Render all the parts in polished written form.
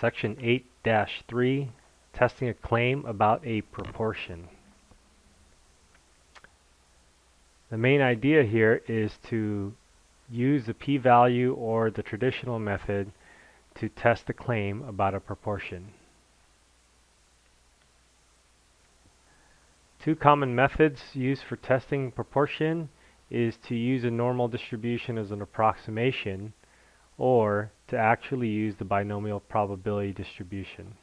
Section 8-3, testing a claim about a proportion. The main idea here is to use the p-value or the traditional method to test a claim about a proportion. Two common methods used for testing proportion is to use a normal distribution as an approximation, or to actually use the binomial probability distribution.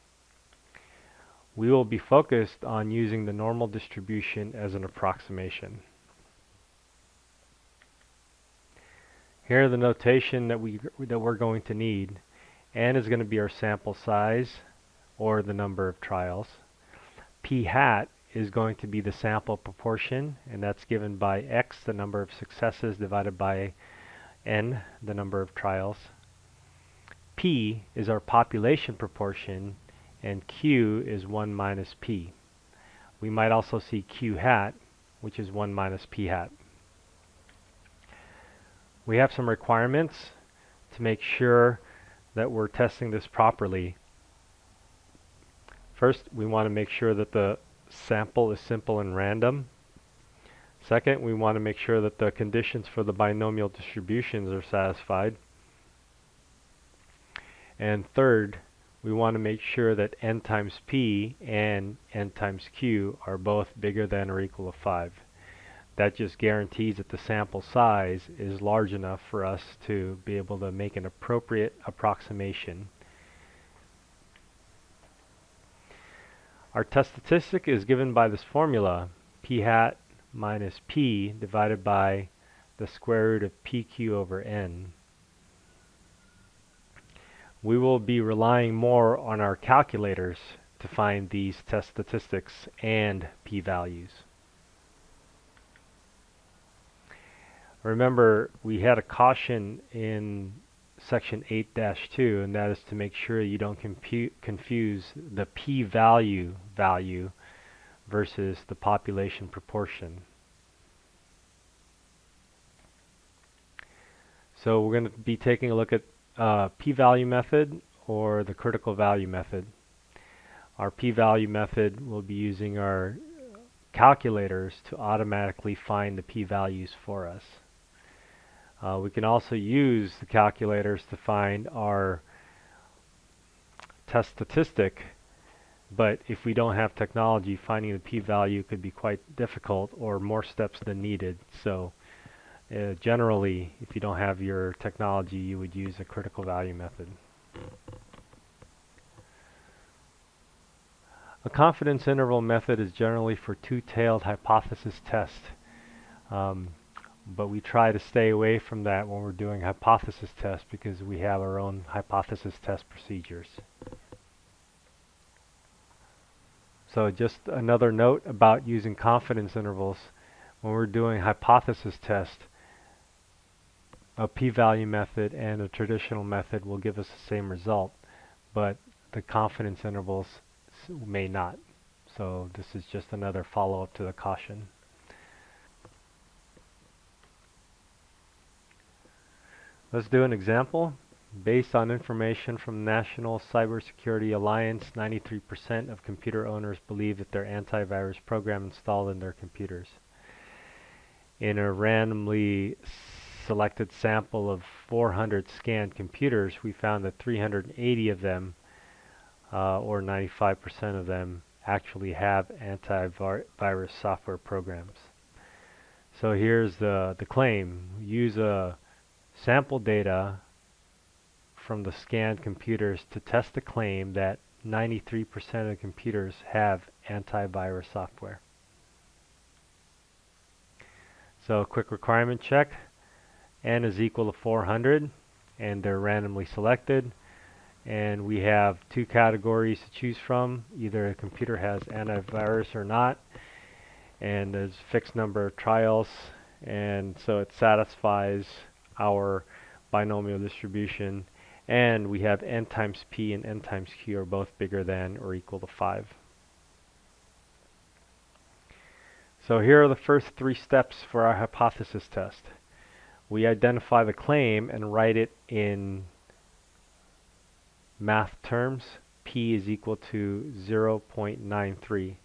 We will be focused on using the normal distribution as an approximation. Here are the notation that we're going to need. N is going to be our sample size, or the number of trials. P hat is going to be the sample proportion, and that's given by X, the number of successes, divided by N, the number of trials. P is our population proportion, and Q is 1 minus P. We might also see Q hat, which is 1 minus P hat. We have some requirements to make sure that we're testing this properly. First, we want to make sure that the sample is simple and random. Second, we want to make sure that the conditions for the binomial distributions are satisfied. And third, we want to make sure that n times p and n times q are both bigger than or equal to 5. That just guarantees that the sample size is large enough for us to be able to make an appropriate approximation. Our test statistic is given by this formula, p hat minus p divided by the square root of pq over n. We will be relying more on our calculators to find these test statistics and p-values. Remember, we had a caution in section 8-2, and that is to make sure you don't confuse the p-value value versus the population proportion. So we're going to be taking a look at p-value method or the critical value method. Our p-value method will be using our calculators to automatically find the p-values for us. We can also use the calculators to find our test statistic, but if we don't have technology, finding the p-value could be quite difficult or more steps than needed. So generally, if you don't have your technology, you would use a critical value method. A confidence interval method is generally for two-tailed hypothesis tests. But we try to stay away from that when we're doing hypothesis tests because we have our own hypothesis test procedures. So just another note about using confidence intervals. When we're doing hypothesis tests, a p-value method and a traditional method will give us the same result, but the confidence intervals may not. So this is just another follow-up to the caution. Let's do an example. Based on information from the National Cybersecurity Alliance, 93% of computer owners believe that their antivirus program installed in their computers. In a randomly selected sample of 400 scanned computers, we found that 380 of them, or 95% of them, actually have antivirus software programs. So here's the claim. Use a sample data from the scanned computers to test the claim that 93% of computers have antivirus software. So a quick requirement check. N is equal to 400 and they're randomly selected, and we have two categories to choose from. Either a computer has antivirus or not, and there's a fixed number of trials, and so it satisfies our binomial distribution, and we have n times p and n times q are both bigger than or equal to 5. So here are the first three steps for our hypothesis test. We identify the claim and write it in math terms, P is equal to 0.93.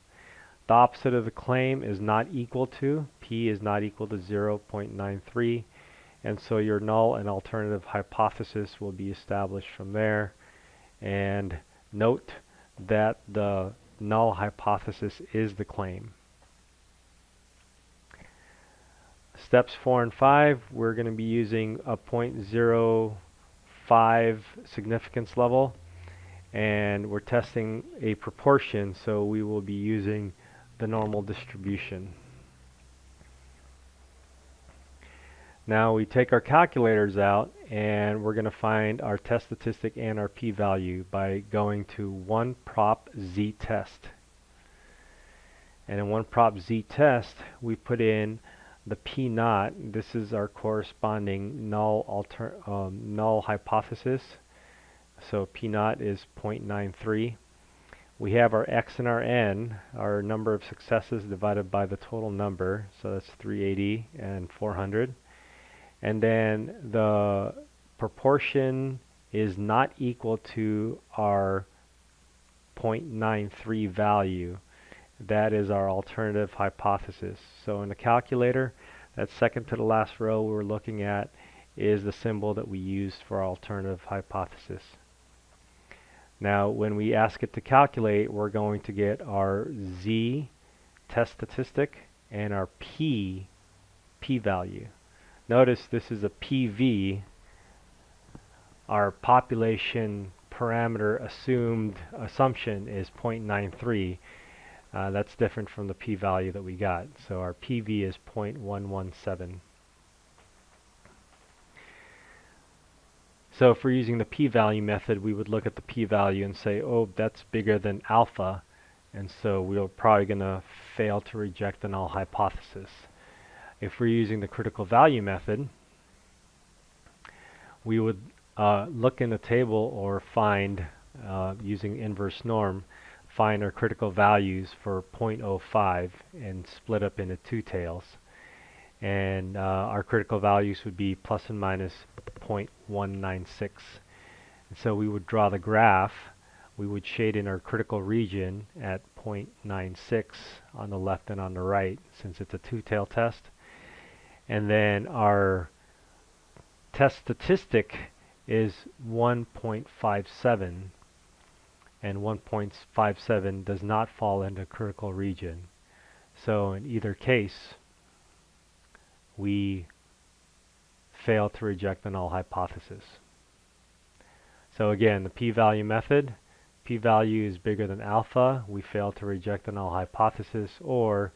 The opposite of the claim is not equal to, P is not equal to 0.93, and so your null and alternative hypothesis will be established from there. And note that the null hypothesis is the claim. Steps 4 and 5, we're going to be using a 0.05 significance level, and we're testing a proportion, so we will be using the normal distribution. Now we take our calculators out, and we're going to find our test statistic and our p-value by going to one prop z-test. And in one prop z-test, we put in the p-naught. This is our corresponding null hypothesis. So p-naught is 0.93. We have our x and our n, our number of successes divided by the total number. So that's 380 and 400. And then the proportion is not equal to our 0.93 value. That is our alternative hypothesis. So in the calculator, that second to the last row we're looking at is the symbol that we used for our alternative hypothesis. Now when we ask it to calculate, we're going to get our z test statistic and our p-value. Notice this is a PV. Our population parameter assumption is 0.93. That's different from the p-value that we got. So our PV is 0.117. So if we're using the p-value method, we would look at the p-value and say, oh, that's bigger than alpha, and so we're probably going to fail to reject the null hypothesis. If we're using the critical value method, we would look in the table or find, using inverse norm, find our critical values for 0.05 and split up into two tails. And our critical values would be plus and minus 0.196. And so we would draw the graph. We would shade in our critical region at 0.96 on the left and on the right, since it's a two-tail test. And then our test statistic is 1.57, and 1.57 does not fall into critical region. So in either case, we fail to reject the null hypothesis. So again, the p-value method, p-value is bigger than alpha, we fail to reject the null hypothesis, or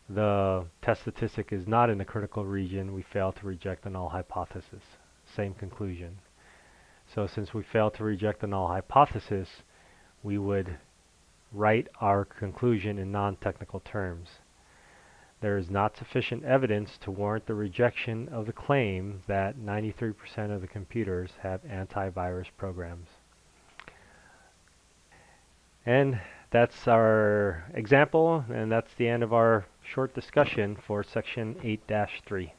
the test statistic is not in the critical region, we fail to reject the null hypothesis. Same conclusion. So since we fail to reject the null hypothesis, we would write our conclusion in non-technical terms. There is not sufficient evidence to warrant the rejection of the claim that 93% of the computers have antivirus programs. And that's our example, and that's the end of our short discussion for section 8-3.